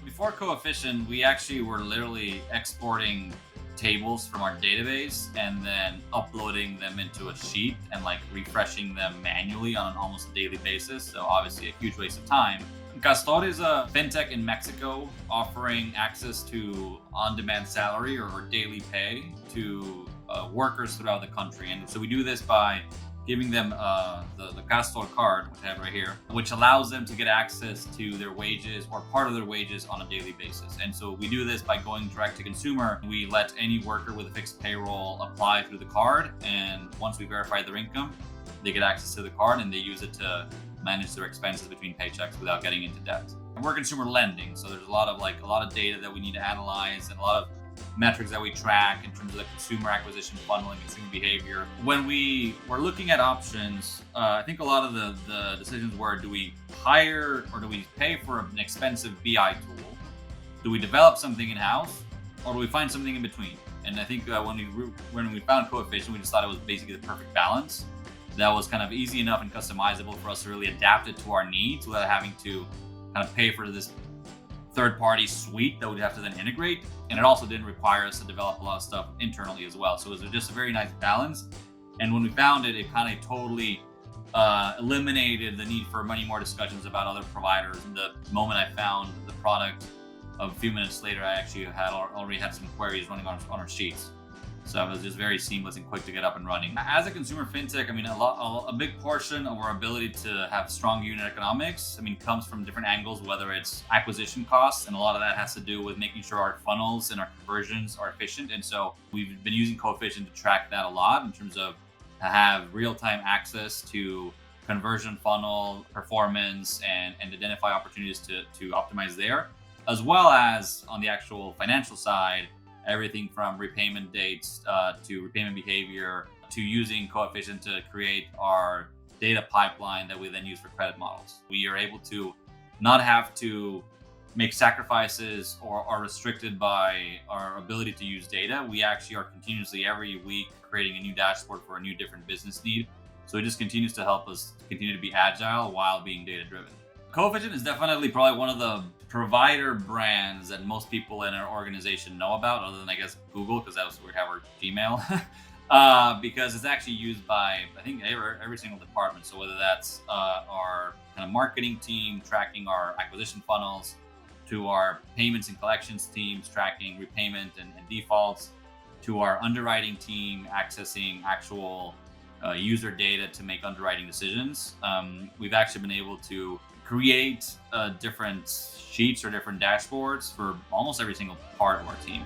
Before Coefficient, we actually were literally exporting tables from our database and then uploading them into a sheet and like refreshing them manually on an almost daily basis. So obviously a huge waste of time. Castor is a fintech in Mexico offering access to on-demand salary or daily pay to workers throughout the country. And so we do this by giving them the Castor card, which I have right here, which allows them to get access to their wages or part of their wages on a daily basis. And so we do this by going direct to consumer. We let any worker with a fixed payroll apply through the card. And once we verify their income, they get access to the card and they use it to manage their expenses between paychecks without getting into debt. And we're consumer lending, so there's a lot of data that we need to analyze and a lot of metrics that we track in terms of the consumer acquisition funnel and consumer behavior. When we were looking at options, I think a lot of the decisions were, do we hire or do we pay for an expensive BI tool? Do we develop something in-house or do we find something in between? And I think when we found Coefficient, we just thought it was basically the perfect balance. That was kind of easy enough and customizable for us to really adapt it to our needs without having to kind of pay for this third-party suite that we'd have to then integrate. And it also didn't require us to develop a lot of stuff internally as well. So it was just a very nice balance. And when we found it, it kind of totally eliminated the need for many more discussions about other providers. And the moment I found the product, a few minutes later, I actually already had some queries running on our sheets. So it was just very seamless and quick to get up and running. As a consumer fintech, I mean, a big portion of our ability to have strong unit economics, I mean, comes from different angles, whether it's acquisition costs, and a lot of that has to do with making sure our funnels and our conversions are efficient. And so we've been using Coefficient to track that a lot in terms of to have real-time access to conversion funnel performance and identify opportunities to optimize there, as well as on the actual financial side, everything from repayment dates to repayment behavior to using Coefficient to create our data pipeline that we then use for credit models. We are able to not have to make sacrifices or are restricted by our ability to use data. We actually are continuously every week creating a new dashboard for a new different business need. So it just continues to help us continue to be agile while being data driven. Coefficient is definitely probably one of the provider brands that most people in our organization know about, other than I guess Google, because that's where we have our Gmail, because it's actually used by I think every single department. So whether that's our kind of marketing team tracking our acquisition funnels, to our payments and collections teams tracking repayment and defaults, to our underwriting team accessing actual user data to make underwriting decisions, we've actually been able to create different sheets or different dashboards for almost every single part of our team.